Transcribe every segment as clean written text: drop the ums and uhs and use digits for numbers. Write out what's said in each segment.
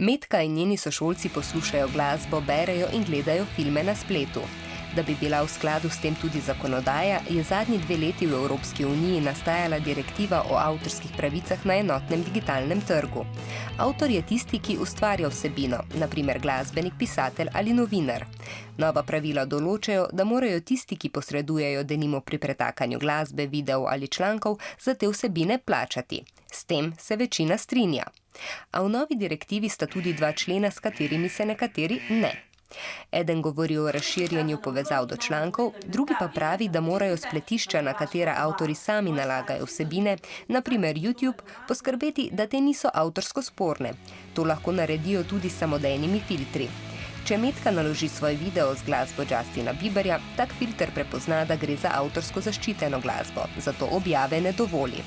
Metka in njeni sošolci poslušajo glasbo, berejo in gledajo filme na spletu. Da bi bila v skladu s tem tudi zakonodaja, je zadnji 2 leti v Evropski uniji nastajala direktiva o avtorskih pravicah na enotnem digitalnem trgu. Avtor je tisti, ki ustvarja vsebino, na primer glasbenik, pisatelj ali novinar. Nova pravila določajo, da morajo tisti, ki posredujejo denimo pri pretakanju glasbe, videov ali člankov, za te vsebine plačati. S tem se večina strinja. A v novi direktivi sta tudi 2 člena, s katerimi se nekateri ne. Eden govori o razširjanju povezav do člankov, drugi pa pravi, da morajo spletišča, na katera avtori sami nalagajo vsebine, na primer YouTube, poskrbeti, da te niso avtorsko sporne. To lahko naredijo tudi s samodejnimi filtri. Če Metka naloži svoj video z glasbo Justina Bieberja, tak filter prepozna, da gre za avtorsko zaščiteno glasbo, zato objave ne dovoli.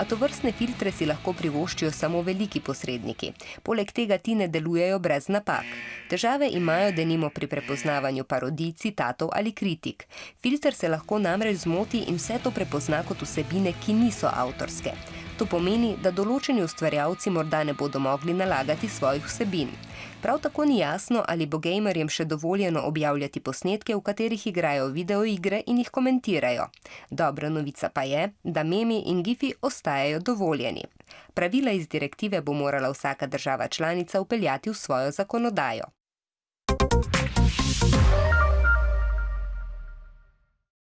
A tovrstne filtre si lahko privoščijo samo veliki posredniki. Poleg tega ti ne delujejo brez napak. Težave imajo denimo pri prepoznavanju parodij, citatov ali kritik. Filter se lahko namreč zmoti in vse to prepozna kot vsebine, ki niso avtorske. To pomeni, da določeni ustvarjalci morda ne bodo mogli nalagati svojih vsebin. Prav tako ni jasno, ali bo gamerjem še dovoljeno objavljati posnetke, v katerih igrajo videoigre in jih komentirajo. Dobra novica pa je, da memi in gifi ostajajo dovoljeni. Pravila iz direktive bo morala vsaka država članica vpeljati v svojo zakonodajo.